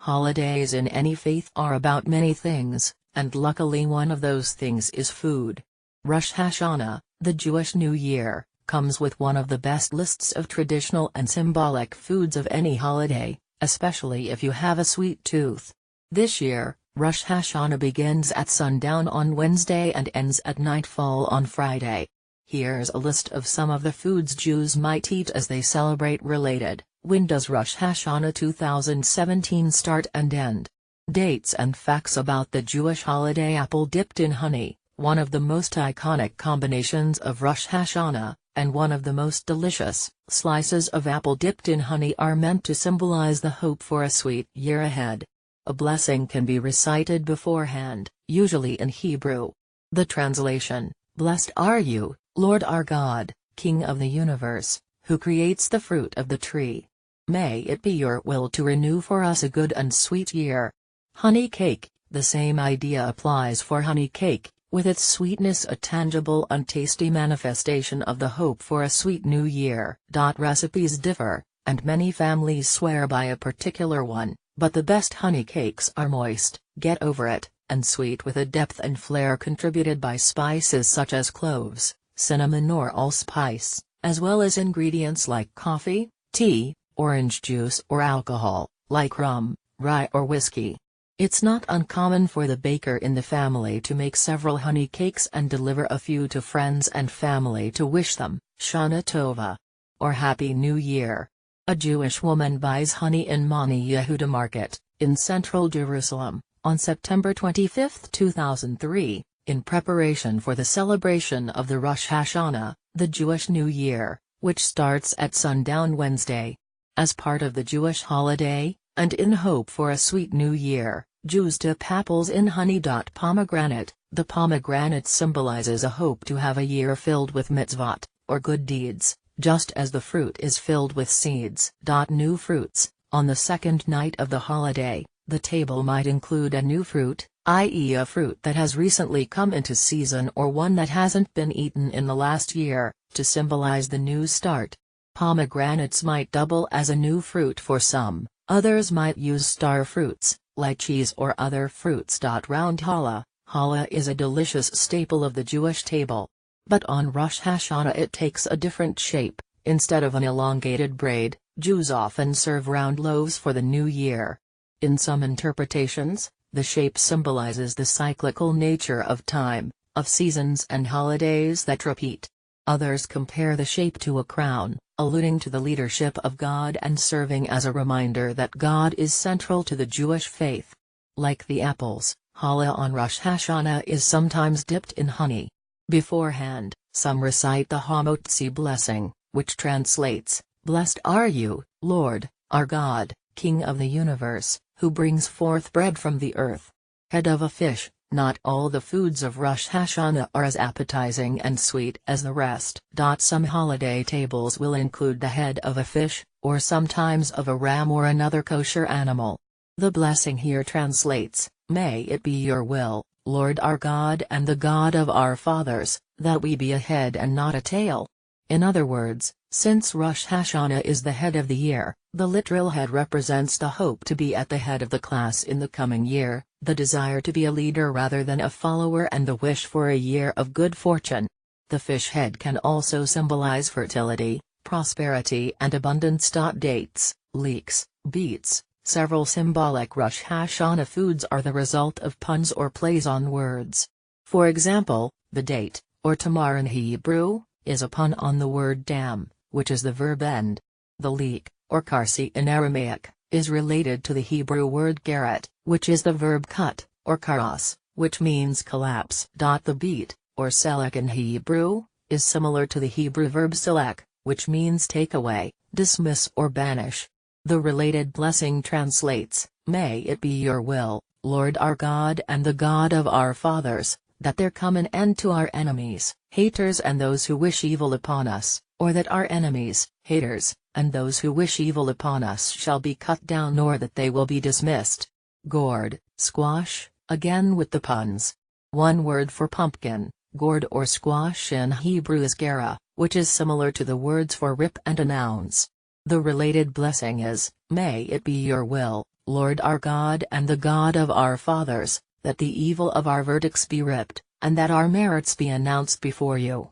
Holidays in any faith are about many things, and luckily one of those things is food. Rosh Hashana, the Jewish New Year, comes with one of the best lists of traditional and symbolic foods of any holiday, especially if you have a sweet tooth. This year, Rosh Hashana begins at sundown on Wednesday and ends at nightfall on Friday. Here's a list of some of the foods Jews might eat as they celebrate related. When does Rosh Hashana 2017 start and end? Dates and facts about the Jewish holiday apple dipped in honey, one of the most iconic combinations of Rosh Hashana, and one of the most delicious. Slices of apple dipped in honey are meant to symbolize the hope for a sweet year ahead. A blessing can be recited beforehand, usually in Hebrew. The translation: Blessed are you, Lord our God, King of the universe, who creates the fruit of the tree. May it be your will to renew for us a good and sweet year. Honey cake: the same idea applies for honey cake, with its sweetness a tangible and tasty manifestation of the hope for a sweet new year. Recipes differ, and many families swear by a particular one, but the best honey cakes are moist, get over it, and sweet with a depth and flair contributed by spices such as cloves, cinnamon or allspice, as well as ingredients like coffee, tea, orange juice or alcohol, like rum, rye or whiskey. It's not uncommon for the baker in the family to make several honey cakes and deliver a few to friends and family to wish them Shana Tova, or Happy New Year. A Jewish woman buys honey in Mani Yehuda Market, in central Jerusalem, on September 25, 2003, in preparation for the celebration of the Rosh Hashana, the Jewish New Year, which starts at sundown Wednesday. As part of the Jewish holiday, and in hope for a sweet new year, Jews dip apples in honey. Pomegranate: the pomegranate symbolizes a hope to have a year filled with mitzvot, or good deeds, just as the fruit is filled with seeds. New fruits: on the second night of the holiday, the table might include a new fruit, i.e. a fruit that has recently come into season or one that hasn't been eaten in the last year, to symbolize the new start. Pomegranates might double as a new fruit for some, others might use star fruits, like cheese or other fruits. Round challah: challah is a delicious staple of the Jewish table. But on Rosh Hashana it takes a different shape. Instead of an elongated braid, Jews often serve round loaves for the new year. In some interpretations, the shape symbolizes the cyclical nature of time, of seasons and holidays that repeat. Others compare the shape to a crown, alluding to the leadership of God and serving as a reminder that God is central to the Jewish faith. Like the apples, challah on Rosh Hashana is sometimes dipped in honey. Beforehand, some recite the Hamotzi blessing, which translates, Blessed are you, Lord, our God, King of the universe, who brings forth bread from the earth. Head of a fish: not all the foods of Rosh Hashana are as appetizing and sweet as the rest. Some holiday tables will include the head of a fish, or sometimes of a ram or another kosher animal. The blessing here translates, May it be your will, Lord our God and the God of our fathers, that we be a head and not a tail. In other words, since Rosh Hashana is the head of the year, the literal head represents the hope to be at the head of the class in the coming year, the desire to be a leader rather than a follower, and the wish for a year of good fortune. The fish head can also symbolize fertility, prosperity and abundance. Dates, leeks, beets: several symbolic Rosh Hashana foods are the result of puns or plays on words. For example, the date, or tamar in Hebrew, is a pun on the word dam, which is the verb end. The leek, or karsi in Aramaic, is related to the Hebrew word garet, which is the verb cut, or karas, which means collapse. The beet, or selek in Hebrew, is similar to the Hebrew verb selek, which means take away, dismiss or banish. The related blessing translates, May it be your will, Lord our God and the God of our fathers, that there come an end to our enemies, haters and those who wish evil upon us, or that our enemies, haters, and those who wish evil upon us shall be cut down, or that they will be dismissed. Gourd, squash, again with the puns. One word for pumpkin, gourd or squash in Hebrew is gera, which is similar to the words for rip and announce. The related blessing is, "May it be your will, Lord our God and the God of our fathers, that the evil of our verdicts be ripped, and that our merits be announced before you.